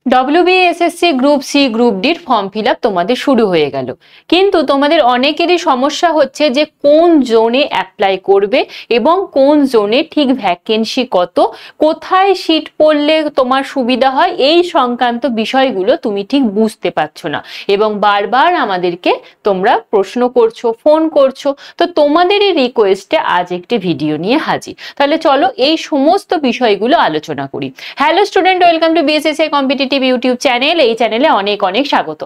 WBSSC group C group ডির form fill up তোমাদের শুরু হয়ে গেল, কিন্তু তোমাদের অনেকেরই সমস্যা হচ্ছে যে কোন জোনে অ্যাপ্লাই করবে এবং কোন জোনে ঠিক ভ্যাকেন্সি কত, কোথায় সিট পড়লে তোমার সুবিধা হয়, এই সংক্রান্ত বিষয়গুলো তুমি ঠিক বুঝতে পারছো না এবং বারবার আমাদেরকে তোমরা প্রশ্ন করছো, ফোন করছো। তো তোমাদেরই রিকোয়েস্টে আজ একটি ভিডিও নিয়ে হাজির। তাহলে চলো এই সমস্ত বিষয়গুলো আলোচনা করি। Hello student, welcome to BSSC competitive YouTube channel. এই চ্যানেলে অনেক অনেক স্বাগত।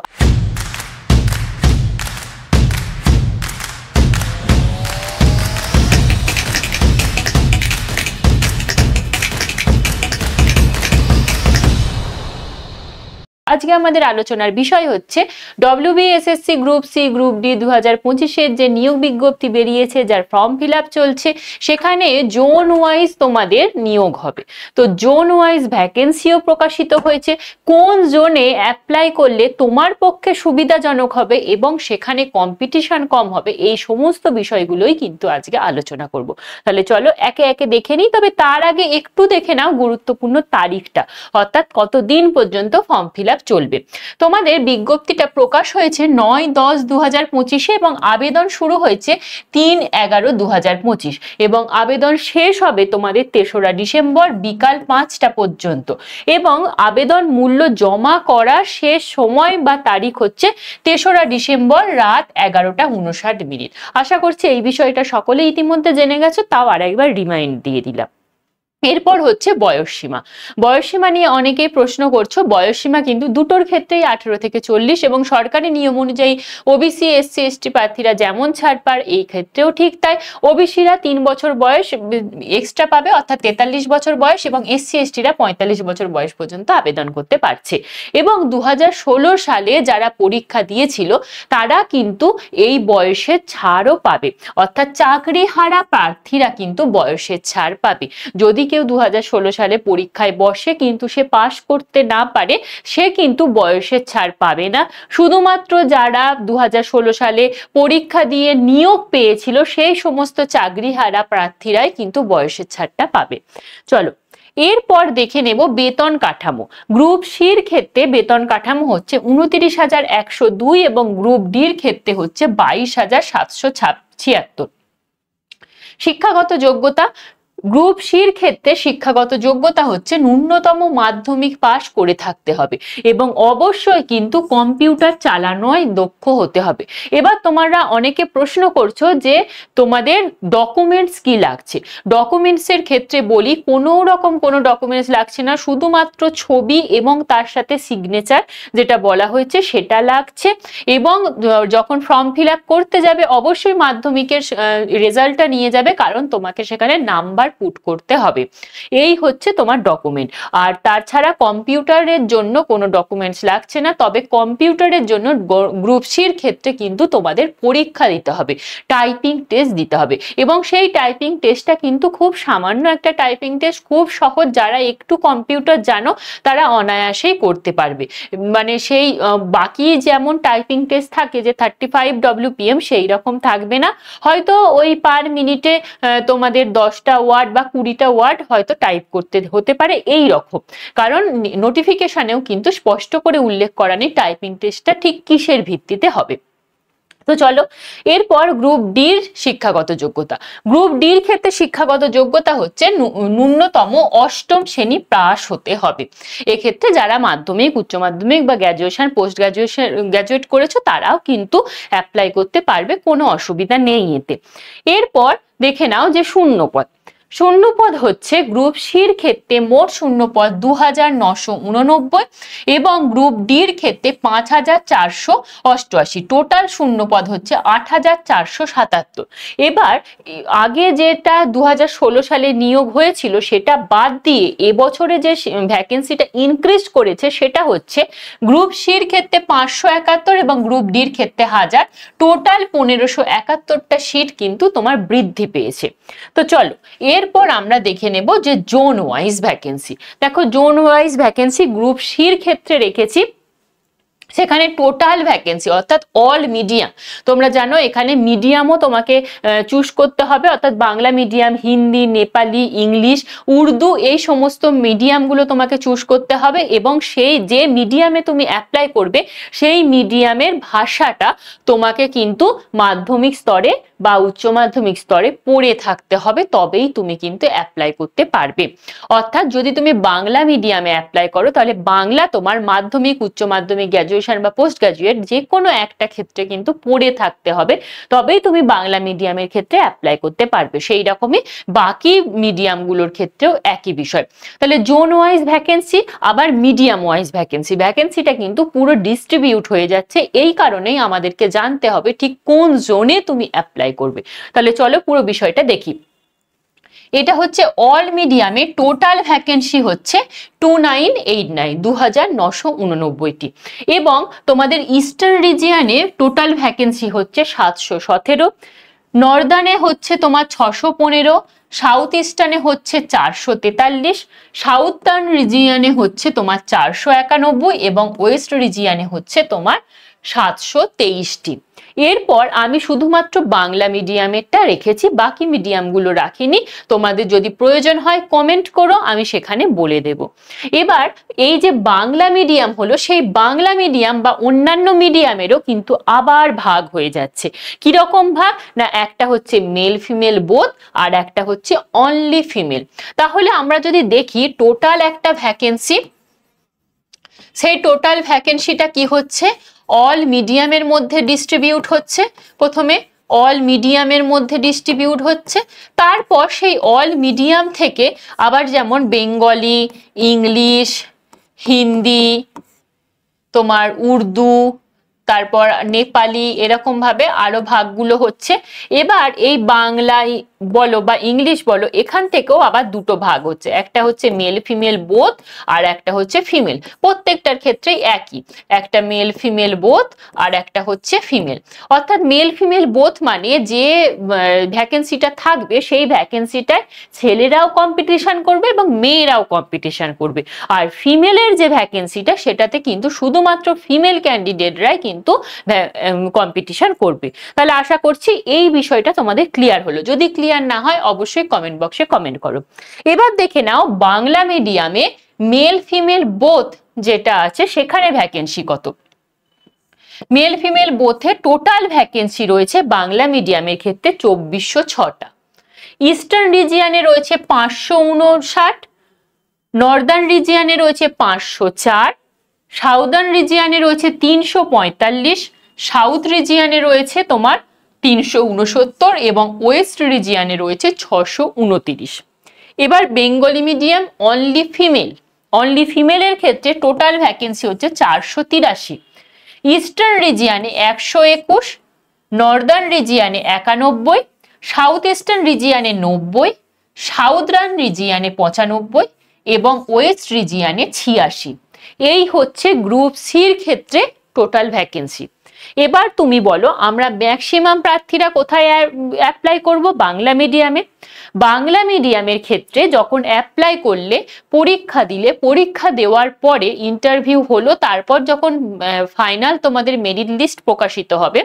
আজকে আমাদের আলোচনার বিষয় হচ্ছে WBSSC group C group D 2025-এর যে নিয়োগ বিজ্ঞপ্তি বেরিয়েছে, যার ফর্ম ফিল আপ চলছে, সেখানে জোন ওয়াইজ তোমাদের নিয়োগ হবে। তো জোন ওয়াইজ ভ্যাকেন্সিও প্রকাশিত হয়েছে, কোন জোনে অ্যাপ্লাই করলে তোমার পক্ষে সুবিধাজনক হবে এবং সেখানে কম্পিটিশন কম হবে, এই সমস্ত বিষয়গুলোই কিন্তু আজকে আলোচনা করব। তাহলে চলো একে একে দেখে নিই। তবে তার আগে একটু দেখে নাও গুরুত্বপূর্ণ তারিখটা, অর্থাৎ কতদিন পর্যন্ত ফর্ম ফিল আপ চলবে। তোমাদের বিজ্ঞপ্তিটা প্রকাশ হয়েছে 9-10-2025 এবং আবেদন শুরু হয়েছে 3-11-2025 এবং আবেদন শেষ হবে তোমাদের 3রা ডিসেম্বর বিকাল 5টা পর্যন্ত এবং আবেদন মূল্য জমা করার শেষ সময় বা তারিখ হচ্ছে 3রা ডিসেম্বর রাত 11:59। আশা করছি এই বিষয়টা সকলে ইতিমধ্যে জেনে গেছো, তাও আরেকবার রিমাইন্ড দিয়ে দিলাম। এরপর হচ্ছে বয়সসীমা। বয়সসীমা নিয়ে অনেকেই প্রশ্ন করছো। বয়সসীমা কিন্তু দুটোর ক্ষেত্রেই 18 থেকে 40 এবং সরকারি নিয়ম অনুযায়ী ওবিসি এসসি এসটি প্রার্থীরা যেমন ছাড় পায়, এই ক্ষেত্রেও ঠিক তাই। ওবিসিরা 3 বছর বয়স এক্সট্রা পাবে, অর্থাৎ 43 বছর বয়স, এবং এসসি এসটিরা 45 বছর বয়স পর্যন্ত আবেদন করতে পারছে। এবং 2016 সালে যারা পরীক্ষা দিয়েছিল তারা কিন্তু এই বয়সের ছাড়ও পাবে, অর্থাৎ চাকরি হারা প্রার্থীরা কিন্তু বয়সের ছাড় পাবে। যদি কেউ 2016 সালে পরীক্ষায় বসে কিন্তু সে পাশ করতে না পারে, সে কিন্তু বয়সের ছাড় পাবে না। শুধুমাত্র যারা 2016 সালে পরীক্ষা দিয়ে নিয়োগ পেয়েছিল সেই সমস্ত চাকরিহারা প্রার্থীরাই কিন্তু বয়সের ছাড়টা পাবে। চলো এরপর দেখে নেব বেতন কাঠামো। গ্রুপ সির ক্ষেত্রে বেতন কাঠামো হচ্ছে 29,102 এবং গ্রুপ ডির ক্ষেত্রে হচ্ছে 22,776। শিক্ষাগত যোগ্যতা, গ্রুপ সির ক্ষেত্রে শিক্ষাগত যোগ্যতা হচ্ছে ন্যূনতম মাধ্যমিক পাশ করে থাকতে হবে এবং অবশ্যই কিন্তু কম্পিউটার চালানোয় দক্ষ হতে হবে। এবার তোমরা অনেকে প্রশ্ন করছো যে তোমাদের ডকুমেন্টস কি লাগছে। ডকুমেন্টসের ক্ষেত্রে বলি, কোনো রকম কোনো ডকুমেন্টস লাগছে না, শুধুমাত্র ছবি এবং তার সাথে সিগনেচার যেটা বলা হয়েছে সেটা লাগছে। এবং যখন ফর্ম ফিল আপ করতে যাবে অবশ্যই মাধ্যমিকের রেজাল্টটা নিয়ে যাবে, কারণ তোমাকে সেখানে নাম্বার পুট করতে হবে। এই হচ্ছে তোমার ডকুমেন্ট। আর তাছাড়া কম্পিউটারের জন্য কোনো ডকুমেন্টস লাগছে না, তবে কম্পিউটারের জন্য গ্রুপ সির ক্ষেত্রে কিন্তু তোমাদের পরীক্ষা দিতে হবে, টাইপিং টেস্ট দিতে হবে এবং সেই টাইপিং টেস্টটা কিন্তু খুব সামান্য একটা টাইপিং টেস্ট, খুব সহজ। যারা একটু কম্পিউটার জানো তারা অনায়াসেই করতে পারবে। মানে সেই বাকি যেমন টাইপিং টেস্ট থাকে যে 35 WPM, সেই রকম থাকবে না। হয়তো ওই পার মিনিটে তোমাদের 10টা ওয়ার্ড বা 20টা ওয়ার্ড হয়তো টাইপ করতে হতে পারে, এই রকম। কারণ নোটিফিকেশনেও কিন্তু স্পষ্ট করে উল্লেখ করা নেই টাইপিং টেস্টটা ঠিক কিসের ভিত্তিতে হবে। তো চলো এরপর গ্রুপ ডির শিক্ষাগত যোগ্যতা। গ্রুপ ডির ক্ষেত্রে শিক্ষাগত যোগ্যতা হচ্ছে ন্যূনতম 8ম শ্রেণী পাস হতে হবে। এক্ষেত্রে যারা মাধ্যমিক, উচ্চ মাধ্যমিক বা গ্র্যাজুয়েশন, পোস্ট গ্র্যাজুয়েট করেছো তারাও কিন্তু অ্যাপ্লাই করতে পারবে, কোনো অসুবিধা নেই এতে। এরপর দেখে নাও যে শূন্যপদ। শূন্যপদ হচ্ছে গ্রুপ সির ক্ষেত্রে মোট শূন্যপদ 2,989 এবং গ্রুপ ডির ক্ষেত্রে 5,488। টোটাল শূন্যপদ হচ্ছে 8,477। এবার আগে যেটা 2016 সালে নিয়োগ হয়েছিল সেটা বাদ দিয়ে এবছরে যে ভ্যাকেন্সিটা ইনক্রিজ করেছে সেটা হচ্ছে গ্রুপ সির ক্ষেত্রে 571 এবং গ্রুপ ডির ক্ষেত্রে 1000। টোটাল 1,571টা সিট কিন্তু তোমার বৃদ্ধি পেয়েছে। তো চলো এরপর আমরা দেখে নেব যে জোন ওয়াইজ ভ্যাকেন্সি। দেখো জোন ওয়াইজ ভ্যাকেন্সি গ্রুপ সির ক্ষেত্রে রেখেছি সেখানে টোটাল ভ্যাকেন্সি অর্থাৎ অল মিডিয়াম, তোমরা জানো এখানে মিডিয়ামও তোমাকে চুজ করতে হবে, অর্থাৎ বাংলা মিডিয়াম, হিন্দি, নেপালি, ইংলিশ, উর্দু, এই সমস্ত মিডিয়ামগুলো তোমাকে চুজ করতে হবে এবং সেই যে মিডিয়ামে তুমি অ্যাপ্লাই করবে সেই মিডিয়ামের ভাষাটা তোমাকে কিন্তু মাধ্যমিক স্তরে বা উচ্চ মাধ্যমিক স্তরে পড়ে থাকতে হবে, তবেই তুমি কিন্তু অ্যাপ্লাই করতে পারবে। অর্থাৎ যদি তুমি বাংলা মিডিয়ামে অ্যাপ্লাই করো তাহলে বাংলা তোমার মাধ্যমিক, উচ্চ মাধ্যমিক, গ্র্যাজুয়েশন বা পোস্ট গ্র্যাজুয়েট যে কোনো একটা ক্ষেত্রে কিন্তু পড়ে থাকতে হবে, তবেই তুমি বাংলা মিডিয়ামের ক্ষেত্রে অ্যাপ্লাই করতে পারবে। সেই রকমই বাকি মিডিয়ামগুলোর ক্ষেত্রেও একই বিষয়। তাহলে জোন ওয়াইজ ভ্যাকেন্সি আবার মিডিয়াম ওয়াইজ ভ্যাকেন্সি, ভ্যাকেন্সিটা কিন্তু পুরো ডিস্ট্রিবিউট হয়ে যাচ্ছে, এই কারণেই আমাদেরকে জানতে হবে ঠিক কোন জোনে তুমি অ্যাপ্লাই করবে। তাহলে চলো পুরো বিষয়টা দেখি। এটা হচ্ছে অল মিডিয়ামে টোটাল ভ্যাকেন্সি হচ্ছে 2989 এবং তোমাদের ইস্টার্ন রিজিয়নে টোটাল ভ্যাকেন্সি হচ্ছে 717, নর্দার্নে হচ্ছে তোমার 615, সাউথ ইস্টার্নে হচ্ছে 443, সাউথার্ন রিজিয়নে হচ্ছে তোমার 491 এবং ওয়েস্ট রিজিয়নে হচ্ছে তোমার 723টি। এরপর আমি শুধুমাত্র বাংলা মিডিয়ামেরটা রেখেছি, বাকি মিডিয়ামগুলো রাখিনি। তোমাদের যদি প্রয়োজন হয় কমেন্ট করো, আমি সেখানে বলে দেব। এবার এই যে বাংলা মিডিয়াম হলো, সেই বাংলা মিডিয়াম বা অন্যান্য মিডিয়ামেরও কিন্তু আবার ভাগ হয়ে যাচ্ছে। কিরকম ভাগ না, একটা হচ্ছে মেল ফিমেল বোথ আর একটা হচ্ছে অনলি ফিমেল। তাহলে আমরা যদি দেখি টোটাল একটা ভ্যাকেন্সি, সেই টোটাল ভ্যাকেন্সিটা কি হচ্ছে, অল মিডিয়ামের মধ্যে ডিস্ট্রিবিউট হচ্ছে। প্রথমে অল মিডিয়ামের মধ্যে ডিস্ট্রিবিউট হচ্ছে, তারপর সেই অল মিডিয়াম থেকে আবার যেমন বেঙ্গলি, ইংলিশ, হিন্দি, তোমার উর্দু, তারপর নেপালি, এরকম ভাবে আরো ভাগগুলো হচ্ছে। এবার এই বাংলা বলো বা ইংলিশ বলো, এখান থেকেও আবার দুটো ভাগ হচ্ছে, একটা হচ্ছে মেল ফিমেল বোথ আর একটা হচ্ছে ফিমেল। প্রত্যেকটার ক্ষেত্রেই একই, একটা মেল ফিমেল বোথ আর একটা হচ্ছে ফিমেল। অর্থাৎ মেল ফিমেল বোথ মানে যে ভ্যাকেন্সিটা থাকবে সেই ভ্যাকেন্সিটায় ছেলেরাও কম্পিটিশন করবে এবং মেয়েরাও কম্পিটিশন করবে। আর ফিমেলের যে ভ্যাকেন্সিটা সেটাতে কিন্তু শুধুমাত্র ফিমেল ক্যান্ডিডেটরাই কিন্তু কম্পিটিশন করবে। তাহলে আশা করছি এই বিষয়টা তোমাদের ক্লিয়ার হলো। যদি ক্লিয়ার না হয় অবশ্যই কমেন্ট বক্সে কমেন্ট করো। এবার দেখে নাও বাংলা মিডিয়ামে মেল ফিমেল বোথ যেটা আছে সেখানে ভ্যাকেন্সি কত। মেল ফিমেল বোথে টোটাল ভ্যাকেন্সি রয়েছে বাংলা মিডিয়ামের ক্ষেত্রে 2406টা। ইস্টার্ন রিজিয়নে রয়েছে 559, নর্দার্ন রিজিয়নে রয়েছে 504, সাউদার্ন রিজিয়নে রয়েছে 345, সাউথ রিজিয়নে রয়েছে তোমার 369 এবং ওয়েস্ট রিজিয়নে রয়েছে 629। এবার বেঙ্গলি মিডিয়াম অনলি ফিমেলের ক্ষেত্রে টোটাল ভ্যাকেন্সি হচ্ছে 483, ইস্টার্ন রিজিয়নে 121, নর্দার্ন রিজিয়নে 91, সাউথ ইস্টার্ন রিজিয়নে 90, সাউদার্ন রিজিয়নে 95 এবং ওয়েস্ট রিজিয়নে 86। এই হচ্ছে গ্রুপ সির ক্ষেত্রে টোটাল ভ্যাকেন্সি। এবার তুমি বলো আমরা ম্যাক্সিমাম প্রার্থীরা কোথায় অ্যাপ্লাই করব? বাংলা মিডিয়ামে। বাংলা মিডিয়ামের ক্ষেত্রে যখন অ্যাপ্লাই করলে, পরীক্ষা দিলে, পরীক্ষা দেওয়ার পরে ইন্টারভিউ হলো, তারপর যখন ফাইনাল তোমাদের মেরিট লিস্ট প্রকাশিত হবে,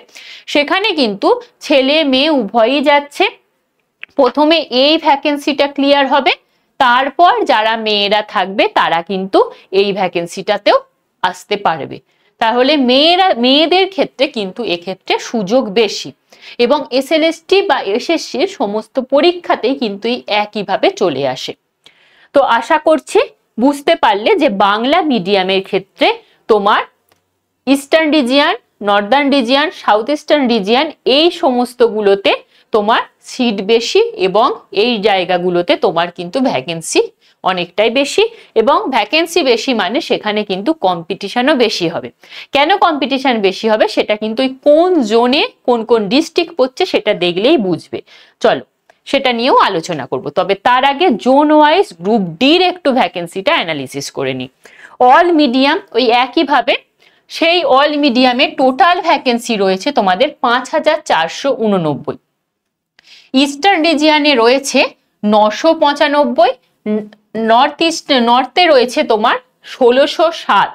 সেখানে কিন্তু ছেলে মেয়ে উভয়ই যাচ্ছে। প্রথমে এই ভ্যাকেন্সিটা ক্লিয়ার হবে, তারপর যারা মেয়েরা থাকবে তারা কিন্তু এই ভ্যাকেন্সিটাতেও আসতে পারবে। তাহলে মেয়েদের ক্ষেত্রে কিন্তু এক্ষেত্রে সুযোগ বেশি এবং এসএলএসটি বা এসএসসির সমস্ত পরীক্ষাতেই কিন্তু একইভাবে চলে আসে। তো আশা করছি বুঝতে পারলে যে বাংলা মিডিয়ামের ক্ষেত্রে তোমার eastern region, Northern region, south eastern region এই সমস্তগুলোতে তোমার সিট বেশি এবং এই জায়গাগুলোতে তোমার কিন্তু ভ্যাকেন্সি অনেকটাই বেশি, এবং ভ্যাকেন্সি বেশি মানে সেখানে কিন্তু কম্পিটিশনও বেশি হবে। কেন কম্পিটিশন বেশি হবে সেটা কিন্তু কোন জোনে কোন কোন ডিস্ট্রিক্ট পড়ছে সেটা দেখলেই বুঝবে। চলো সেটা নিয়েও আলোচনা করব, তবে তার আগে জোন ওয়াইজ গ্রুপ ডির একটু ভ্যাকেন্সিটা অ্যানালিসিস করে নিই। অল মিডিয়াম ওই একইভাবে, সেই অল মিডিয়ামে টোটাল ভ্যাকেন্সি রয়েছে তোমাদের 5489, ইস্টার্ন রিজিয়নে রয়েছে 995, নর্থে রয়েছে তোমার 1607,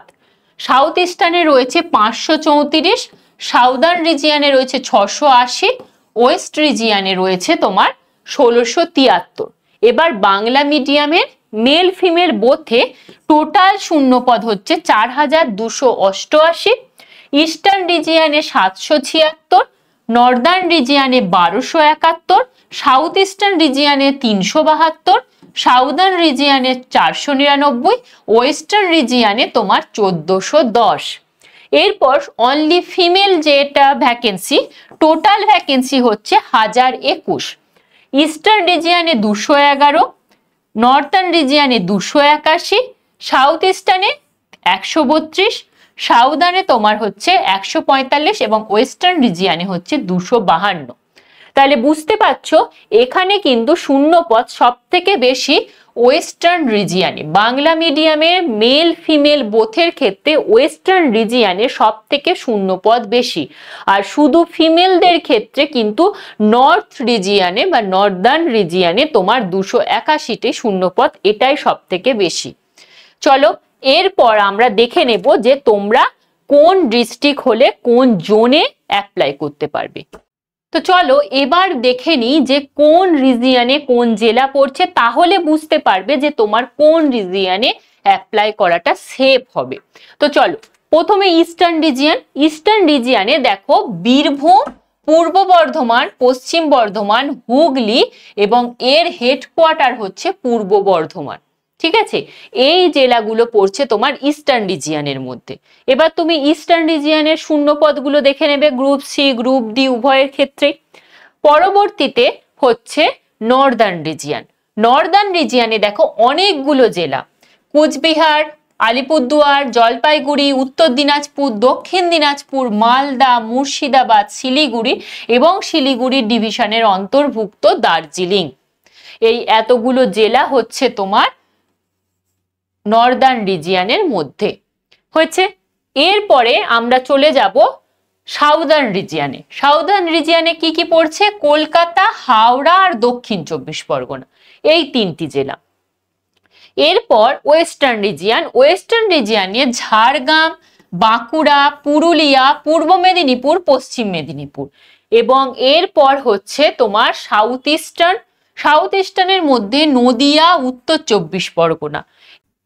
সাউথ ইস্টার্নে রয়েছে 534, সাউদার্ন রিজিয়ানে রয়েছে 680, ওয়েস্ট রিজিয়ানে রয়েছে তোমার 1673। এবার বাংলা মিডিয়ামের মেল ফিমেল বোথে টোটাল শূন্যপদ হচ্ছে 4288, ইস্টার্ন রিজিয়ানে 776, নর্দার্ন রিজিয়ানে 1271, সাউথ ইস্টার্ন রিজিয়ানে 372, সাউদার্ন রিজিয়ানে 499, ওয়েস্টার্ন রিজিয়ানে তোমার 1410। এরপর অনলি ফিমেল যেটা ভ্যাকেন্সি, টোটাল ভ্যাকেন্সি হচ্ছে 1021, ইস্টার্ন রিজিয়ানে 211, নর্দার্ন রিজিয়ানে 281, সাউথ ইস্টার্নে 132, সাউদার্নে তোমার হচ্ছে 145 এবং ওয়েস্টার্ন রিজিয়ানে হচ্ছে 252। তাহলে বুঝতে পারছো এখানে কিন্তু শূন্যপদ সব থেকে বেশি ওয়েস্টার্ন রিজিয়ানে। বাংলা মিডিয়ামের মেল ফিমেল বোথের ক্ষেত্রে ওয়েস্টার্ন রিজিয়ানে সব থেকে শূন্যপদ বেশি, আর শুধু ফিমেলদের ক্ষেত্রে কিন্তু নর্থ রিজিয়ানে বা নর্দার্ন রিজিয়ানে তোমার 281টি শূন্যপদ, এটাই সব থেকে বেশি। চলো এরপর আমরা দেখে নেব যে তোমরা কোন ডিস্ট্রিক্ট হলে কোন জোনে অ্যাপ্লাই করতে পারবে। তো চলো এবার দেখে নিই যে কোন রিজিয়নে কোন জেলা পড়ছে, তাহলে বুঝতে পারবে যে তোমার কোন রিজিয়নে অ্যাপ্লাই করাটা সেফ হবে। তো চলো প্রথমে ইস্টার্ন রিজিয়ন। ইস্টার্ন রিজিয়নে দেখো বীরভূম, পূর্ব বর্ধমান, পশ্চিম বর্ধমান, হুগলি এবং এর হেডকোয়ার্টার হচ্ছে পূর্ব বর্ধমান। ঠিক আছে, এই জেলাগুলো পড়ছে তোমার ইস্টার্ন রিজিয়নের মধ্যে। এবার তুমি ইস্টার্ন রিজিয়নের শূন্যপদগুলো দেখে নেবে গ্রুপ সি গ্রুপ ডি উভয়ের ক্ষেত্রে। পরবর্তীতে হচ্ছে নর্দার্ন রিজিয়ন। নর্দার্ন রিজিয়নে দেখো অনেকগুলো জেলা, কুচবিহার, আলিপুরদুয়ার, জলপাইগুড়ি, উত্তর দিনাজপুর, দক্ষিণ দিনাজপুর, মালদা, মুর্শিদাবাদ, শিলিগুড়ি এবং শিলিগুড়ি ডিভিশনের অন্তর্ভুক্ত দার্জিলিং। এই এতগুলো জেলা হচ্ছে তোমার নর্দার্ন রিজিয়নের মধ্যে হয়েছে। এরপরে আমরা চলে যাব সাউদার্ন রিজিয়নে। সাউদার্ন রিজিয়নে কি কি পড়ছে? কলকাতা, হাওড়া আর দক্ষিণ 24 পরগনা, এই তিনটি জেলা। এরপর ওয়েস্টার্ন রিজিয়ন। ওয়েস্টার্ন রিজিয়নে ঝাড়গ্রাম, বাঁকুড়া, পুরুলিয়া, পূর্ব মেদিনীপুর, পশ্চিম মেদিনীপুর এবং এরপর হচ্ছে তোমার সাউথ ইস্টার্ন। সাউথ ইস্টার্নের মধ্যে নদিয়া, উত্তর 24 পরগনা।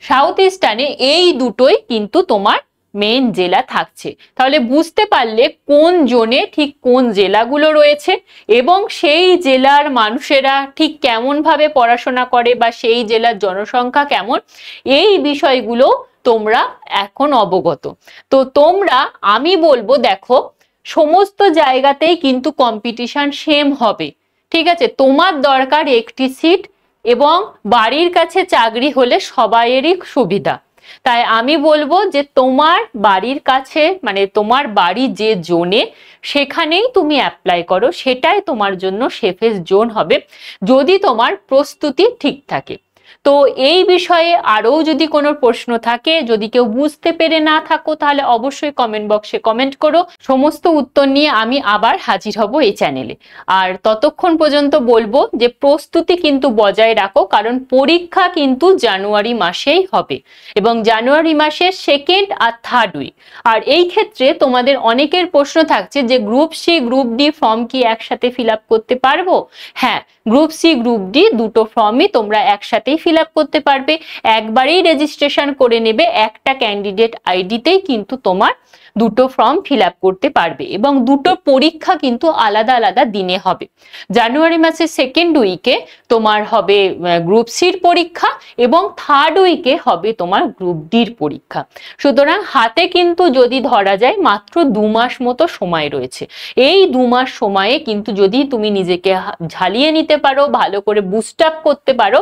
সাউথ ইস্টার্নে এই দুটোই কিন্তু তোমার মেইন জেলা থাকছে। তাহলে বুঝতে পারলে কোন জোনে ঠিক কোন জেলাগুলো রয়েছে এবং সেই জেলার মানুষেরা ঠিক কেমন ভাবে পড়াশোনা করে বা সেই জেলার জনসংখ্যা কেমন, এই বিষয়গুলো তোমরা এখন অবগত। তো তোমরা, আমি বলবো দেখো সমস্ত জায়গাতেই কিন্তু কম্পিটিশন সেম হবে। ঠিক আছে, তোমার দরকার একটি সিট এবং বাড়ির কাছে চাকরি হলে সবাইয়েরই সুবিধা। তাই আমি বলবো যে তোমার বাড়ির কাছে, মানে তোমার বাড়ি যে জোনে, সেখানেই তুমি অ্যাপ্লাই করো, সেটাই তোমার জন্য সেফেস্ট জোন হবে যদি তোমার প্রস্তুতি ঠিক থাকে। তো এই বিষয়ে আরও যদি কোনো প্রশ্ন থাকে, যদি কেউ বুঝতে পেরে না থাকো, তাহলে অবশ্যই কমেন্ট বক্সে কমেন্ট করো। সমস্ত উত্তর নিয়ে আমি আবার হাজির হব এই চ্যানেলে। আর ততক্ষণ পর্যন্ত বলবো যে প্রস্তুতি কিন্তু বজায় রাখো, কারণ পরীক্ষা কিন্তু জানুয়ারি মাসেই হবে এবং জানুয়ারি মাসের 2nd আর 3rd উইক। আর এই ক্ষেত্রে তোমাদের অনেকের প্রশ্ন থাকছে যে group C group D form কি একসাথে ফিল আপ করতে পারবো? হ্যাঁ, গ্রুপ সি গ্রুপ ডি দুটো ফর্মই তোমরা একসাথেই ফিল আপ করতে পারবে। একবারেই রেজিস্ট্রেশন করে নেবে, একটা ক্যান্ডিডেট আইডিতেই কিন্তু তোমার দুটো ফর্ম ফিল আপ করতে পারবে এবং দুটো পরীক্ষা কিন্তু আলাদা আলাদা দিনে হবে। জানুয়ারি মাসের 2nd উইকে তোমার হবে গ্রুপ সির পরীক্ষা এবং 3rd উইকে হবে তোমার গ্রুপ ডির পরীক্ষা। সুতরাং হাতে কিন্তু যদি ধরা যায় মাত্র 2 মাস মতো সময় রয়েছে। এই 2 মাস সময়ে কিন্তু যদি তুমি নিজেকে ঝালিয়ে নিতে পারো, ভালো করে বুস্ট আপ করতে পারো,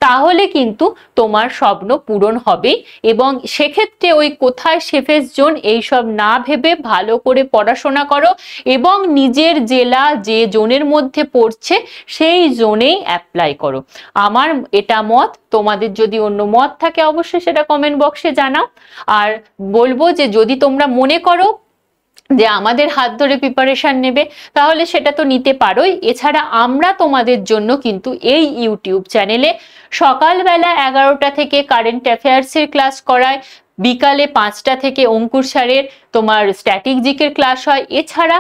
তাহলে কিন্তু তোমার স্বপ্ন পূরণ হবে। এবং সেক্ষেত্রে ওই কোথায় সেফেস্ট জোন এইসব না ভেবে ভালো করে পড়াশোনা করো এবং নিজের জেলা যে জোনের মধ্যে পড়ছে সেই জোনেই অ্যাপ্লাই করো। আমার এটা মত। তোমাদের যদি অন্য মত থাকে অবশ্যই সেটা কমেন্ট বক্সে জানাও। আর বলবো যে যদি তোমরা মনে করো যে আমাদের হাত ধরে প্রিপারেশন নেবে, তাহলে সেটা তো নিতে পারোই। এছাড়া আমরা তোমাদের জন্য কিন্তু এই ইউটিউব চ্যানেলে সকালবেলা 11টা থেকে কারেন্ট অ্যাফেয়ার্সের ক্লাস করাই, বিকালে 5টা থেকে অঙ্কুর স্যারের তোমার স্ট্যাটিক জিকের ক্লাস হয়। এছাড়া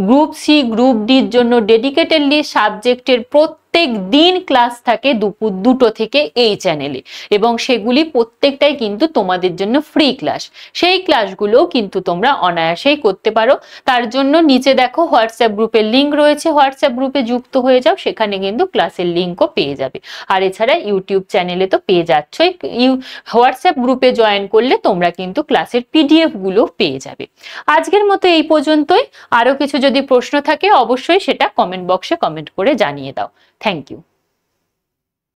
গ্রুপ সি গ্রুপ ডির জন্য ডেডিকেটেডলি সাবজেক্টের প্রত্যেক দিন ক্লাস থাকে দুপুর 2টো থেকে এই চ্যানেলে, এবং সেগুলি প্রত্যেকটাই কিন্তু তোমাদের জন্য ফ্রি ক্লাস। সেই ক্লাসগুলো কিন্তু তোমরা অনায়াসেই করতে পারো। তার জন্য নিচে দেখো হোয়াটসঅ্যাপ গ্রুপের লিঙ্ক রয়েছে, হোয়াটসঅ্যাপ গ্রুপে যুক্ত হয়ে যাও, সেখানে কিন্তু ক্লাসের লিঙ্কও পেয়ে যাবে। আর এছাড়া ইউটিউব চ্যানেলে তো পেয়ে যাচ্ছই, হোয়াটসঅ্যাপ গ্রুপে জয়েন করলে তোমরা কিন্তু ক্লাসের পিডিএফ গুলো পেয়ে যাবে। আজকের মতো এই পর্যন্তই। আরো কিছু যদি প্রশ্ন থাকে অবশ্যই সেটা কমেন্ট বক্সে কমেন্ট করে জানিয়ে দাও। Thank you.